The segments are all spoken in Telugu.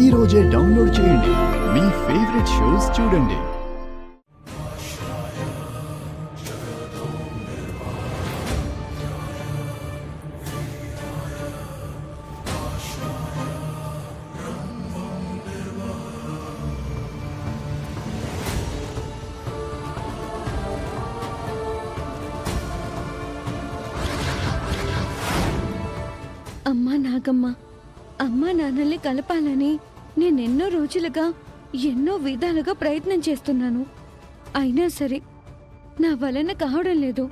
ఈ రోజే డౌన్లోడ్ చేయండి. మీ ఫేవరెట్ షోస్ చూడండి. అమ్మా నాగమ్మ, అమ్మా నాన్నల్ని కలపాలని నేనెన్నో రోజులుగా ఎన్నో విధాలుగా ప్రయత్నం చేస్తున్నాను. అయినా సరే నా వలన కావడం లేదు.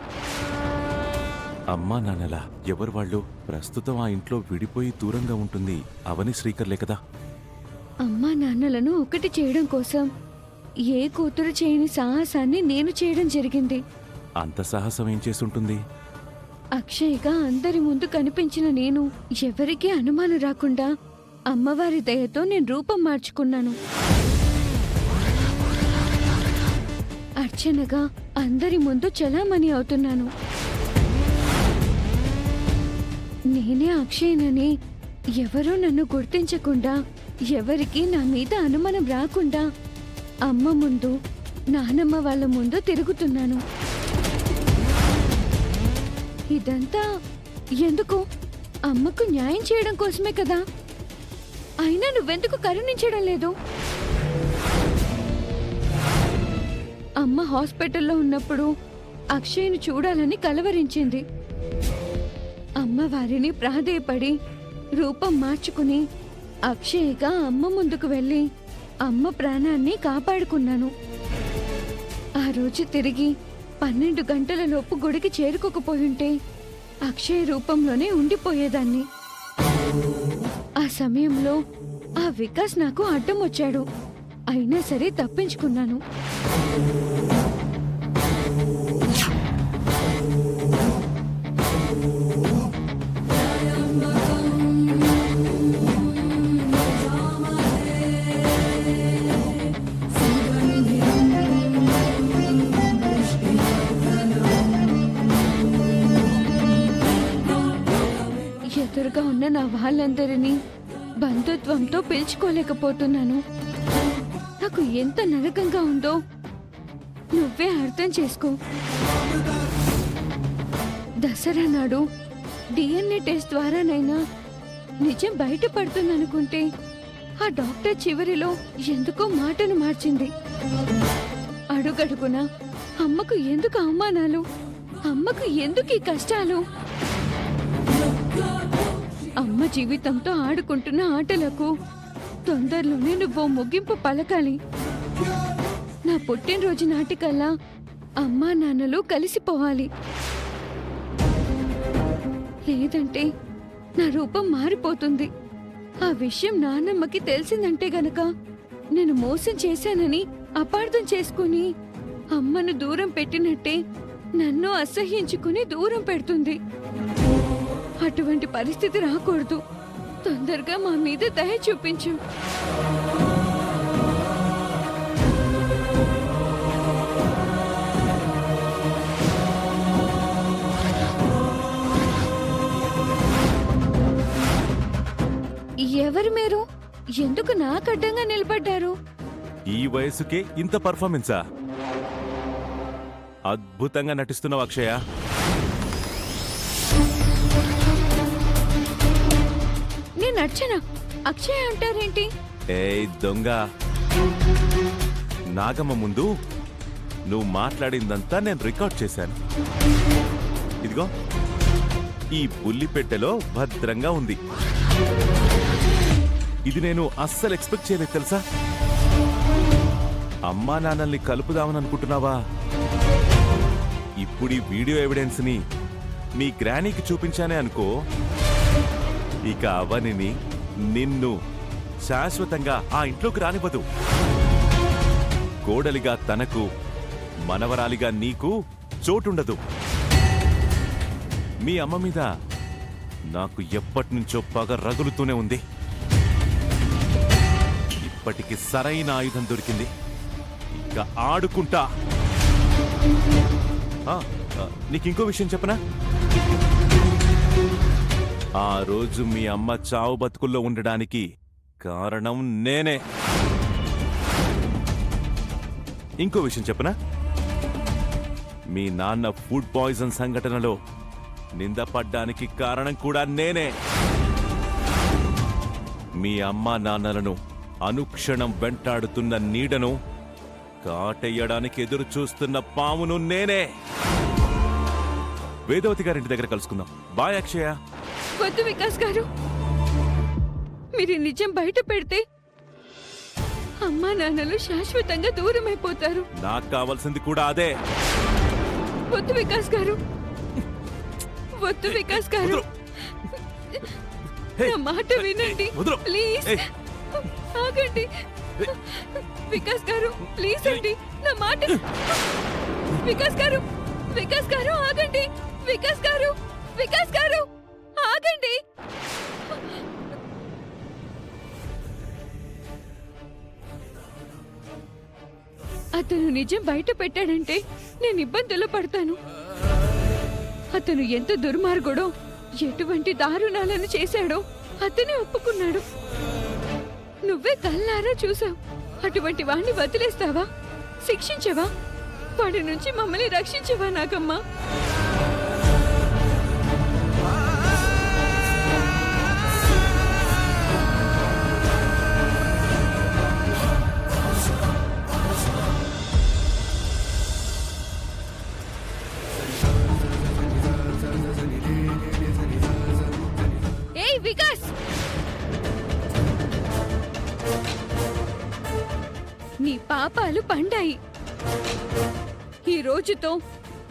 అమ్మా నాన్నలా ఎవరు వాళ్ళు? ప్రస్తుతం ఆ ఇంట్లో విడిపోయి దూరంగా ఉంటుంది అవని శ్రీకర్లే కదా. అమ్మా నాన్నలను ఒకటి చేయడం కోసం ఏ కూతురు చేయని సాహసాన్ని నేను చేయడం జరిగింది. అంత సాహసం ఏం చేసుంటుంది? అక్షయ్గా అందరి ముందు కనిపించిన నేను ఎవరికీ అనుమానం రాకుండా అమ్మవారి దయతో నేను రూపం మార్చుకున్నాను. అర్చనగా అందరి ముందు చలామణి అవుతున్నాను. నేనే అక్షయ్నని ఎవరూ నన్ను గుర్తించకుండా, ఎవరికీ నా మీద అనుమానం రాకుండా అమ్మ ముందు, నానమ్మ వాళ్ళ ముందు తిరుగుతున్నాను. ఇదంతా ఎందుకు? అమ్మకు న్యాయం చేయడం కోసమే కదా. అయినా నువ్వెందుకు కరుణించడం లేదు? అమ్మ హాస్పిటల్లో ఉన్నప్పుడు అక్షయ్ను చూడాలని కలవరించింది. అమ్మ వారిని ప్రాధేయపడి రూపం మార్చుకుని అక్షయ్గా అమ్మ ముందుకు వెళ్ళి అమ్మ ప్రాణాన్ని కాపాడుకున్నాను. ఆ రోజు తిరిగి 12 గంటల లోపు గుడికి చేరుకోకపోయుంటే అక్షయ్ రూపంలోనే ఉండిపోయేదాన్ని. ఆ సమయంలో ఆ వికాస్ నాకు అడ్డం వచ్చాడు. అయినా సరే తప్పించుకున్నాను. ఎదురుగా ఉన్న నా వాళ్ళందరినీ బంధుత్వంతో పిలుచుకోలేకపోతున్నాను. నాకు ఎంత నరకంగా ఉందో నువ్వే అర్థం చేసుకో. దసరా నాడు DNA టెస్ట్ ద్వారానైనా నిజం బయటపడుతుందనుకుంటే ఆ డాక్టర్ చివరిలో ఎందుకో మాటను మార్చింది. అడుగడుగునా అమ్మకు ఎందుకు అవమానాలు, అమ్మకు ఎందుకు ఈ కష్టాలు? అమ్మ జీవితంతో ఆడుకుంటున్న ఆటలకు తొందరలోనే నువ్వు ముగింపు పలకాలి. నా పుట్టినరోజు నాటికల్లా అమ్మా నాన్నలు కలిసిపోవాలి. లేదంటే నా రూపం మారిపోతుంది. ఆ విషయం నాన్నమ్మకి తెలిసిందంటే గనక నేను మోసం చేశానని అపార్థం చేసుకుని అమ్మను దూరం పెట్టినట్టే నన్ను అసహ్యించుకుని దూరం పెడుతుంది. అటువంటి పరిస్థితి రాకూడదు. తొందరగా మా మీద దయ చూపించు. ఎవరు మీరు? ఎందుకు నాకు అడ్డంగా నిలబడ్డారు? ఈ వయసుకే ఇంత పర్ఫార్మెన్సా? అద్భుతంగా నటిస్తున్నావు అక్షయ. నేను అర్చన. అక్షయ అంటారేంటి? ఏయ్ దొంగ, నాగమ్మ ముందు నువ్వు మాట్లాడిందంతా నేను రికార్డ్ చేశాను. ఇదిగో ఈ బుల్లిపెట్టెలో భద్రంగా ఉంది. ఇది నేను అస్సలు ఎక్స్పెక్ట్ చేయలేదు తెలుసా. అమ్మా నాన్నల్ని కలుపుదామని అనుకుంటున్నావా? ఇప్పుడు ఈ వీడియో ఎవిడెన్స్ ని మీ గ్రానీకి చూపించానే అనుకో, ఇక అవనిని నిన్ను శాశ్వతంగా ఆ ఇంట్లోకి రానివ్వదు. కోడలిగా తనకు, మనవరాలిగా నీకు చోటుండదు. మీ అమ్మ మీద నాకు ఎప్పటినుంచో పగ రగులుతూనే ఉంది. ఇప్పటికి సరైన ఆయుధం దొరికింది. ఇక ఆడుకుంటా. నీకింకో విషయం చెప్పనా? ఆ రోజు మీ అమ్మ చావు బతుకుల్లో ఉండడానికి కారణం నేనే. ఇంకో విషయం చెప్పనా? మీ నాన్న ఫుడ్ పాయిజన్ సంఘటనలో నిందపడ్డానికి కారణం కూడా నేనే. మీ అమ్మా నాన్నలను అనుక్షణం వెంటాడుతున్న నీడను కాటేయడానికి ఎదురు చూస్తున్న పామును నేనే. వేదవతి గారింటి దగ్గర కలుసుకుందాం. బాయ్ అక్షయ. వద్దు వికాస్ గారు, మీరు ఈ నిజం బయట పెడితే అమ్మా నాన్నలు శాశ్వతంగా దూరమైపోతారు. నాకు కావాల్సింది కూడా అదే. వద్దు వికాస్ గారు, వద్దు వికాస్ గారు, వదరు. హే, నా మాట వినండి వదరు. ప్లీజ్. ఏయ్. ఆగండి వికాస్ గారు, ప్లీజ్ అండి, నా మాట. వికాస్ గారు, వికాస్ గారు ఆగండి. వికాస్ గారు, వికాస్ గారు ఆగండి. అతను నిజం బయట పెట్టాడంటే నేను ఇబ్బందులు పడతాను. అతను ఎంత దుర్మార్గుడో, ఎటువంటి దారుణాలను చేశాడో అతనే ఒప్పుకున్నాడు. నువ్వే కళ్ళారా చూసావు. అటువంటి వాణ్ణి వదిలేస్తావా? శిక్షించవా? వాడి నుంచి మమ్మల్ని రక్షించవా నాకమ్మా? ఏయ్ వికాస్, నీ పాపాలు పండాయి. ఈ రోజుతో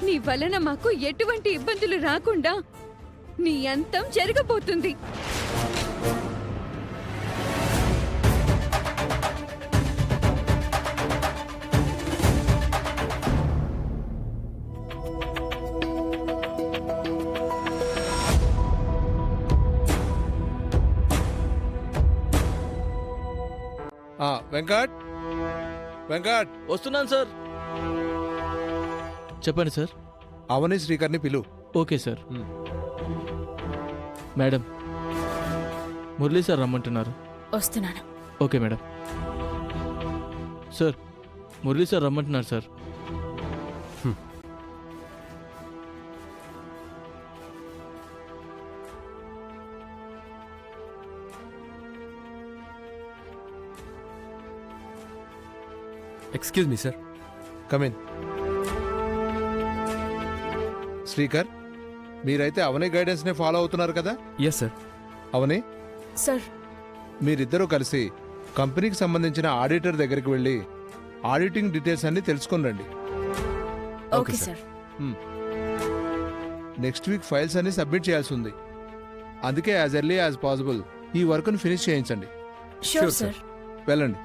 నీ వలన మాకు ఎటువంటి ఇబ్బందులు రాకుండా నీ అంతం జరగబోతుంది. వెంకట్, వెంకట్, వస్తున్నాను సార్. చెప్పండి సార్. అవని శ్రీకర్ని పిలు. Okay sir. Madam, Murali sir రమ్మంటున్నారు. వస్తున్నాను. Okay madam. Sir, Murali sir రమ్మంటున్నారు sir. Excuse me sir. Come in. Srikar, మీరైతే అవని గైడెన్స్నే ఫాలో అవుతున్నారు కదా? Yes sir. అవని, సార్, మీరిద్దరూ కలిసి కంపెనీకి సంబంధించిన ఆడిటర్ దగ్గరికి వెళ్ళి ఆడిటింగ్ డీటెయిల్స్ అన్ని తెలుసుకొని రండి. Okay sir. Next week files అన్ని సబ్మిట్ చేయాల్సి ఉంది. అందుకే యాజ్ ఎర్లీ యాజ్ పాసిబుల్ ఈ వర్క్ను ఫినిష్ చేయించండి. Sure sir. వెళ్ళండి.